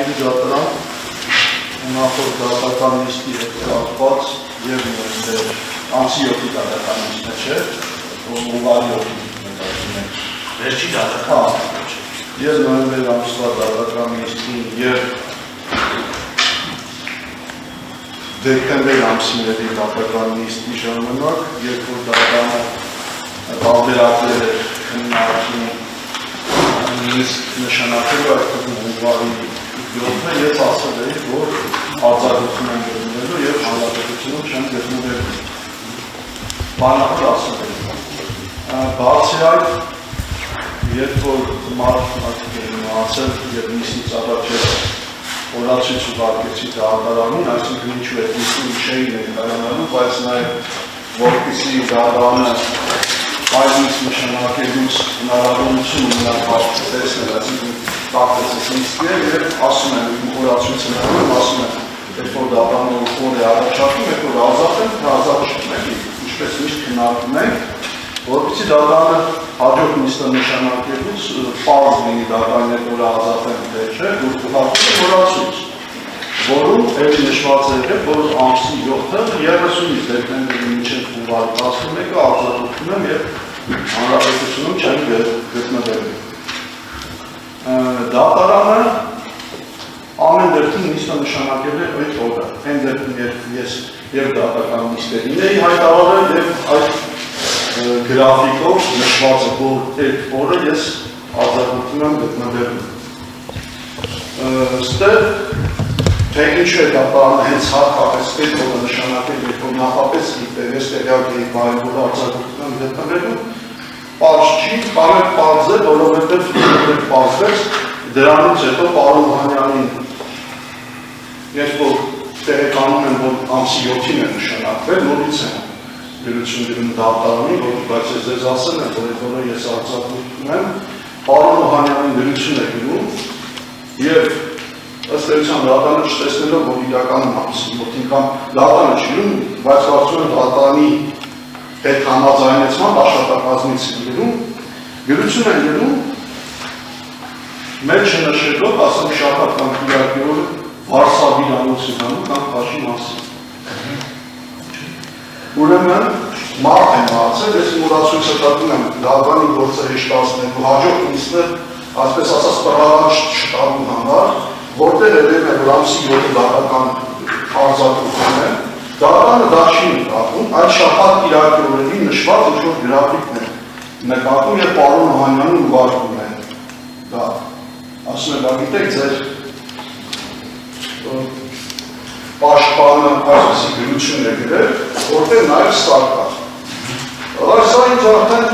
նշանակելի դատարան նախորդ դատական նիստի հետ կապված եւ ամսի 7-ի դատական նիստը չէ, հունվարի 7-ի նկատի մեջ։ Վերջի դատական նիստը չէ։ Եվ նոյեմբեր ամսվա դատական նիստին եւ դեկտեմբեր ամսի դատական նիստի ժամանակ, երբ որ դատանը տարբերակներ էր քննարկում նիստ նշանակել այդտեղ հունվարի 7-ը ես ասել էի, որ արձակություն են գտնվելու եւ հանրապետությունում չեն գտնվելու։ Բանախոս ասել էի։ Բացի այդ, երբ որ մարդիկ էին ասել եւ նիստից առաջ օրացույց ուղարկեցի դատարանին, այսինքն ինչու է նիստին չէի ներկայանալու, բայց նաեւ որպեսզի դատարանը այս նշանակելուց հնարավորություն ունենալ պատկերացնել, այսինքն պատկերացնել նիստը եւ ասում են օրացույցը ներկայացնում, ասում են, երբ որ դատարանը օր է առաջարկում, երբ որ ազատ են, ազատ չեն, ինչպես միշտ քննարկում ենք, որպեսզի դատարանը հաջորդ նիստը նշանակելուց պարզ լինի դատարանի հետ որ ազատ են թե չէ, ուղարկում են օրացույց, որում էլի նշված է, որ ամսի 7-ը 30-ից դեկտեմբերի մինչև հունվարի 11-ը արձակում են եւ հանրապետությունում չեն գտնվելու։ Դատարանը ամեն դեպքում նիստը նշանակել է այդ օրը, այն դեպքում երբ ես եւ դատական նիստերին էի հայտարարել եւ այդ գրաֆիկով նշված է, որ այդ օրը ես արձակում եմ գտնվելու։ Ստեղ թե ինչու է դատարանը հենց հատկապես այդ օրը նշանակել, երբ որ նախապես ես տեղյակ էի, որ արձակում եմ գտնվելու, պարզ չի, կարող պարզ է, որովհետև պարզվեց դրանից հետո պարոն Վանյանին, երբ որ տեղեկանում են, որ ամսի 7-ին է նշանակվել, նորից են գրություն գրում դատարանին, բայց ես ձեզ ասել եմ, որ այդ օրը ես արձակում եմ, պարոն Վանյանին գրություն է գրում եւ ըստ էության դատարանը չտեսնելով, որ իրականում ամսի 7-ին կամ դատարանը չգրում, բայց կարծում եմ դատարանի հետ համաձայնեցման աշխատակազմից գրում, գրություն են գրում, մեր չնշելով, ասեմ շաբաթ կամ կիրակի օրը Վարշավի ամուսինանում կամ Փաշի մասին։ Ուրեմն մարդ եմ հարցել, ես մուրացույցը տատում եմ դատարանի գործը հեշտացնելու, հաջորդ նիստը, այսպես ասած պրահարան չտալու համար, որտեղ երևում է, որ ամսի 7-ը դատական արձակում է, դատարանը դա չի նկատում, այդ շաբաթ կիրակի օրերին նշված ինչ-որ գրաֆիկն է նկատում եւ պարոն Օհանյանին ուղարկում է դա։ Ասում եմ, գիտեք, ձեր պաշտպանը այսպիսի գրություն է գրել, որտեղ նաեւ սա կա։ Սա ինձ արդեն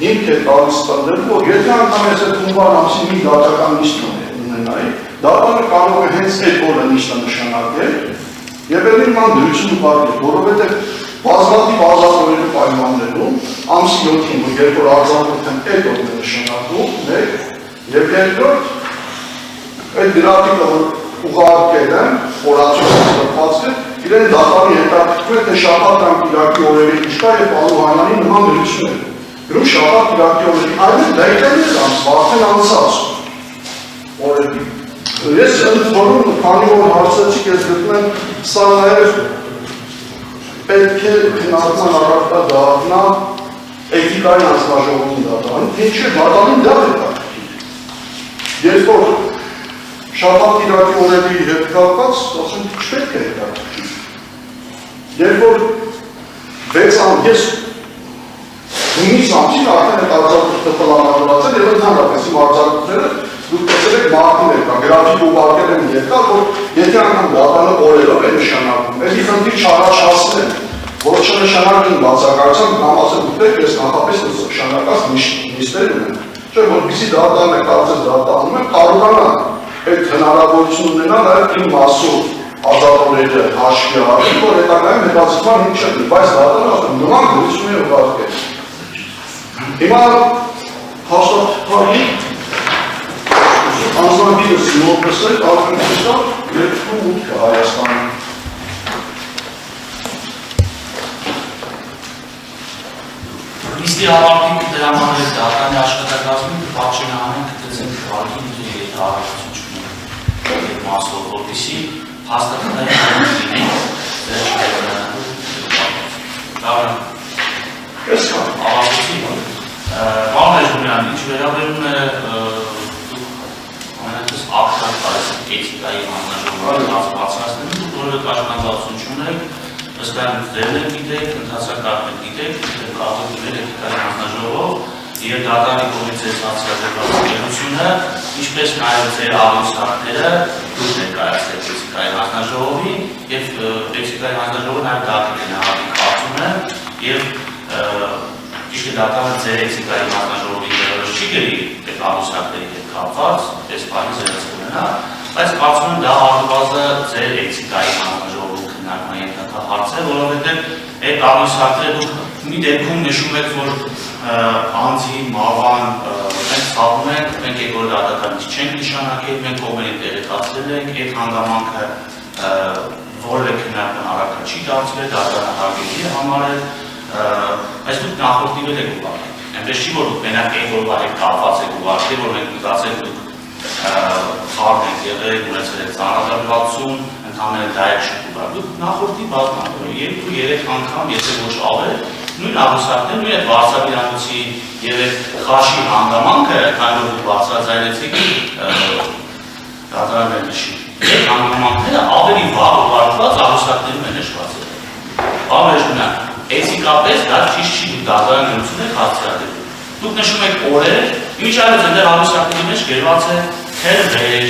հիմք է տալիս տնդելու, որ եթե անգամ ես այդ հունվար ամսի մի դատական նիստ ունենայի, դատարանը կարող է հենց այդ օրը նիստը նշանակել եւ ելին ման դրություն ուղարկել, որովհետեւ բազմաթիվ ազատորելու պայմաններում ամսի 7-ին, երբ որ արձակում այդ օրն է նշանակում, եւ երկրորդ այդ գրաֆիկը ուղարկել են, խորացուցիչ ստացել, իրեն դատարանի հետաքրքրում է, թե շաբաթ կամ կիրակի օրերի ինչ կա եւ Պալուհանյանի նման դրություն է։ Գրում շաբաթ կիրակի օրերի, այլ դեկտեմբեր ամսվա, արդեն անցած օրերի։ Ես ընդ որում, քանի որ հարցեցիք, ես գտնում եմ, սա նաեւ պետք է քննարկման առարկա դառնա էթիկայի հանձնաժողովի դատարանին, թե ինչու դատարանին դա է հետաքրքիր։ Երբ որ շաբաթ կիրակի օրերի հետ կապված, ասում չպետք է հետաքրքիր։ Երբ որ 6 ամս ես հունիս ամսին արդեն այդ արձակուրդը պլանավորացել եւ ընդհանրապես իմ արձակուրդները դուք տեսել եք մարտին եկա, գրաֆիկ ուղարկել են եկա, որ եթե անգամ դատարանը օրերով է նշանակում, էլի խնդիր չառաջացնեն, որ չնշանակեն բացակայությամբ կամ ասել ուտեք, ես նախապես նշանակած նիստեր ունեմ, չէ, որպեսզի դատարանը կարծես դատարանում է, կարողանա այդ հնարավորություն ունենա նաեւ իմ մասով ազատորերը հաշվի առնել, որ հետագայում հետաձգման հիմք չդնի, բայց դատարանը նման գործում է ուղարկել։ Հիմա հաստատվի անձնագիրս նորպես է ակնկալով երկու մուտքը Հայաստանում։ Նիստի հավաքին դրամանների դատարանի աշխատակազմին պատժենահանեն գտեցին վարկի հարցություն չունենք մասով, որպեսզի հաստատային լինենք, ավարտեցի, բան Էժումյան, ինչ վերաբերում է ամենատես ակտար կարեսիկ էթիկայի հանձնաժողովի բացահայտելու, դուք որևէ կարգավորություն չունեք, ըստ այն ձերն եք գիտեք, ընթացակարգ եք գիտեք, կարող եք դիմել էթիկայի հանձնաժողով և դատարանի կողմից ձեր հանձնաժողովությունը, ինչպես նաև ձեր աղյուսակները դուք ներկայացրեք էթիկայի հանձնաժողովին և էթիկայի հանձնաժողովը նաև դատի նահատի կարծում է և ճիշտ է դատարանը ձեր էթիկայի հանձնաժողովի ներողջ չի գրի այդ աղյուսակների հետ կապված, այս բանի ձերից կունենա, բայց կարծում եմ դա առնվազը ձեր էթիկայի հանձնաժողովի քննարկման ենթակա հարց է, որովհետև այդ աղյուսակները դուք մի դեպքում նշում եք, որ անձի, մավան, մենք ցավում ենք, մենք երկրորդ դատականից չենք նշանակել, մենք կողմերին տեղեկացրել ենք, այդ հանգամանքը որևէ քննարկման առարկա չի դարձվել, դատարանը հարգելի է համարել, բայց դուք նախորդիվել եք ուղարկել։ Այնպես չի, որ դուք մենակ այն որվա հետ կապված եք ուղարկել, որ մենք մտածել դուք խառն եք եղել, ունեցել եք ծանրադրվածություն, ընդհանրապես դա եք շփում։ Դուք նախորդի բազմաթիվ 2-3 անգամ, եթե ոչ ավել, նույն աղյուսակներն ու այդ վարչապետարանի եւ այդ խաշի հանգամանքը, քանի որ դուք բարձրաձայնեցիք, դատարանը նշի։ Այդ հանգամանքները ավելի վաղ ուղարկված աղյուսակներում են նշված։ Բավականին էթիկապես դա ճիշտ չի, դուք դատարանը նշում եք հաստատել։ Դուք նշում եք օրեր, իմիջիայլոց այնտեղ աղյուսակների մեջ գրված է թերվեր,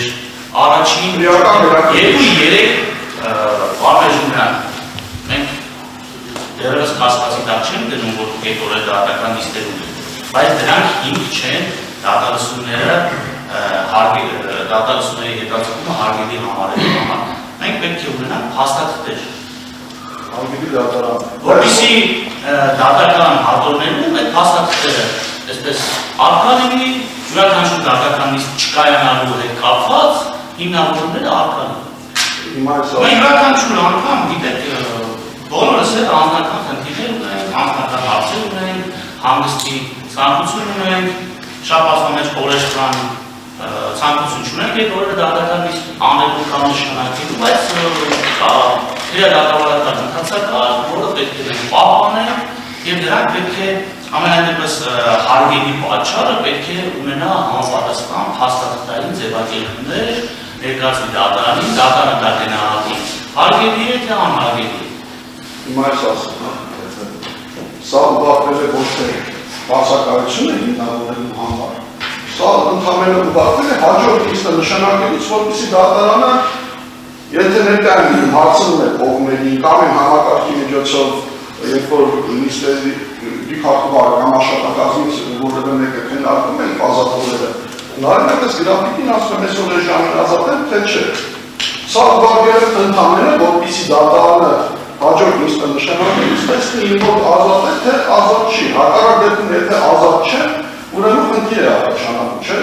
առաջին 2-3 բավականին մենք դեռևս կասկածի տակ չեն դնում, որ դուք այդ օրերը դատական նիստեր ունեք, բայց դրանք հիմք չեն դատալսումները դատալսումների հետաձգումը հարգելի համարելու համար։ Մենք պետք է ունենանք փաստաթղթեր։ Հարգելի դատարան։ Որպեսզի դատական հատորներում այդ փաստաթղթերը այսպես առկա լինի, յուրաքանչյուր դատական նիստ չկայանալու հետ կապված հիմնավորումները առկա լինի։ Յուրաքանչյուր անգամ գիտեք բոլորս էլ անձնական խնդիրներ ունենք, անձնական հարցեր ունենք, հանգստի ցանկություն ունենք, շաբաթվա մեջ օրեշտան ցանկություն չունենք, այդ օրերը դատական նիստ անելու կամ նշանակելու, բայց իր դատավարական ընթացակարգ, որը պետք է պահպանենք և դրանք պետք է ամենայնպես հարգելի պատճառը պետք է ունենա համապատասխան փաստաթղթային ձևակերպումներ ներկայացվի դատարանին, դատարանը դա գնահատի հարգելի է թե անհարգելի է։ Հիմա ես ասում, սա ուղարկվել է ոչ թե բացակայություն է հիմնավորելու համար, սա ընդհանրապես ուղարկվել է հաջորդ նիստը նշանակելուց, որպեսզի դատարանը, եթե ներկայացնում հարցնում է կողմերին կամ համակարգի միջոցով, երբ որ նիստերի դիքարտուղարը կամ աշխատակազմից որևէ մեկը քննարկում են ազատողները, նարմենպես գրաֆիկին ասում եմ այսօր ժամին ազատել, թե չէ։ Սա ուղարկվել է ընդհանրապես, որպեսզի դատարանը հաջորդ նիստը նշանակելուց տեսնի որ ազատ է, թե ազատ չի, հակառակ դեպքում եթե ազատ չէ, ուրեմն խնդիր է առաջանալու, չէ՞,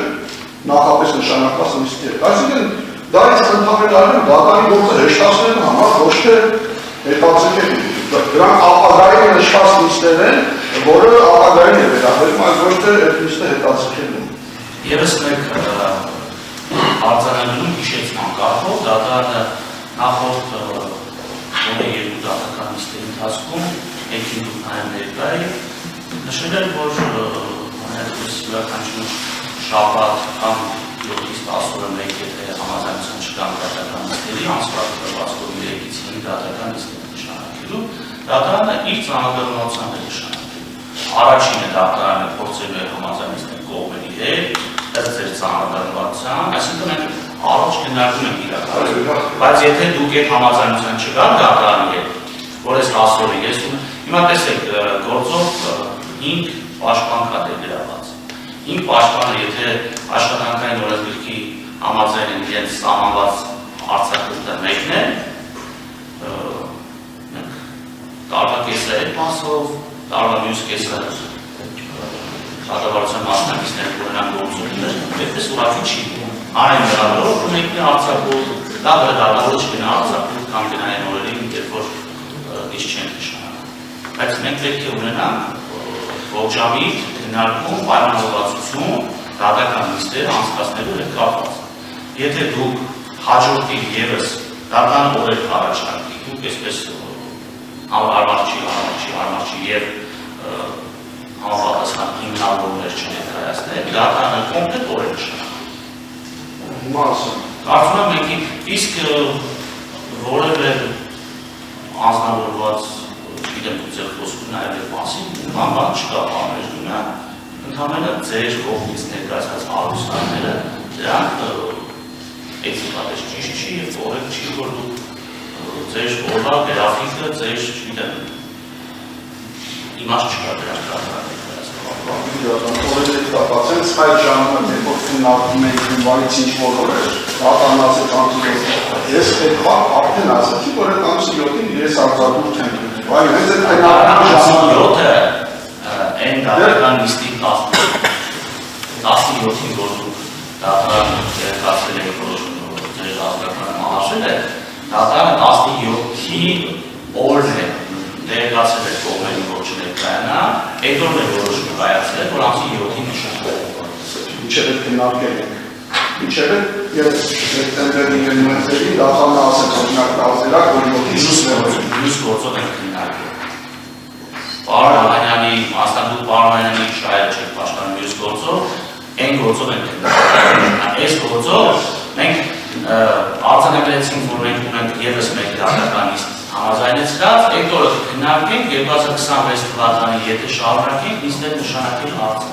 նախապես նշանակված նիստի հետ։ Այսինքն դա այս ընդհանրապես դատարանի գործը հեշտացնելու համար ոչ թե հետաձգել, դրանք ապագայի նշված նիստեր են, որը ապագային է վերաբերում, այլ ոչ թե այդ նիստը հետաձգելու։ Եվս մեկ արձանագրում հիշեցման կարգով դատարանը նախորդ Որը երկու դատական նիստերի ընթացքում եկին դուք նաև ներկա եք նշել էր, որ յուրաքանչյուր շաբաթ կամ 7-ից 10 օրը մեկ եթե համաձայնություն չկան դատական նիստերի, անցկացվող 3-ից 5 դատական նիստեր նշանակելու, դատարանը իր ծանոթությունն է նշանակելու։ Առաջինը դատարանը փորձելու է համաձայնեցնել կողմերի հետ, ըստ ձեր ծանոթության, այսինքն մենք առաջ քննարկում ենք իրականություն, բայց եթե դուք այդ համաձայնության չկան դատարանի հետ, որ այս 10 օրը ես հիմա տեսեք գործով 5 պաշտպան կա դերգրաված։ 5 պաշտպանը եթե աշխատանքային օրենսգրքի համաձայն են իրենց սահմանված արձակուրդը մեկն է, տարվա կեսը այդ մասով, տարվա մյուս կեսը դատավարության մասնակիցները ունենան գործողություններ, այդպես ուղղակի չի։ Այն դրամով մեկն է արձակուրդ, դա դատավորը չգնա արձակուրդ կամ գնային օրերին, երբ որ ինչ չեն նշանակում։ Բայց մենք պետք է ունենանք ողջամիտ քննարկում, պայմանավորվածություն, դատական նիստեր անցկացնելու հետ կապված։ եթե դուք հաջորդի ևս դատան օրեր առաջարկի, դուք այսպես արմարչի և համապատասխան հիմնավորներ չներկայացնել, դատանը կոմպլետ օրեր նշանակի։ Մասը։ Կարծում եմ մենք իսկ որևէ անձնավորված գիտեմ ձեր խոսքում նաև այդ մասին, բան չկա համերգունա, ընդհանրապես ձեր կողմից ներկայացած հարուսանները դրանք էթիկապես ճիշտ չի եւ օրենք չի, որ դուք ձեր օրվա գրաֆիկը, ձեր, չգիտեմ, իմաստ չկա դրանք օրերից կապացենց այդ ժամանակ երբ որ քննարկում ենք հունվարից ինչ-որ օրեր, դատանացեք ամսի 7, ես այդ բան արդեն ասացի, որ այդ ամսի 7-ին ես արձակուրդ եմ դնում, այո, հենց այդ ամսի 7-ը այն դատական լիստի 17-ին որ դուք դատարան ներկայացրել եք որոշում ձեր ազգականը մահացել է, դատարանը 17-ի օրն է ներկայացրել եք կողմերի որ չներկայանա, այդ օրն է որոշում կայացրել, որ ամսի 7-ին նշանակել։ Ինչև է քննարկել ենք, ինչև է ես սեպտեմբերի 9-ին դատարանը ասեց օրինակ դասերակ, որ 7-ին մյուս գործով ենք քննարկել։ Պարոն Անանյանի, մասնագետ պարոն Անանյանի շահերը չեք պաշտպանում մյուս գործով, այն գործով ենք քննարկել։ Այս գործով մենք արձանագրեցինք, որ մենք ունենք ևս մեկ դատական լիստ համաձայնեցրած, այդ օրը քննարկենք 2026 թվականի եթե շարունակենք, ինձ նշանակել հարցը։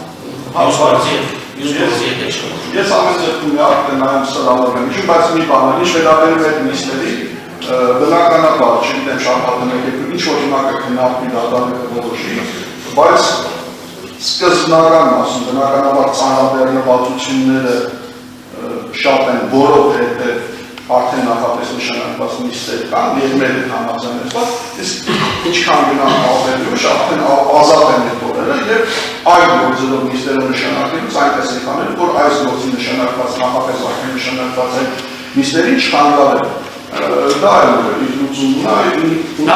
Մյուս գործի հետ չէ։ Ես ամեն դեպքում արդեն նայում սրալով եմ իջում, բայց մի բան է, ինչ վերաբերում այդ լիստերի, բնականաբար, չգիտեմ շարքատում եք, ինչ որ հիմա կքննարկվի դատարանը կորոշի, բայց սկզբնական մասում բնականաբար ծանրաբեռնվածությունները շատ են, որովհետև արդեն նախապես նշանակված լիստեր կան, եւ մեր հետ համաձայնեցված, իսկ ինչքան գնանք ավելուշ, արդեն ազատ են այդ օրերը եւ այլ գործերով լիստերը նշանակելուց այնպես եք անել, որ այս գործի նշանակված նախապես արդեն նշանակված այդ լիստերին չխանգարել։ Դա է իր լուծումն է,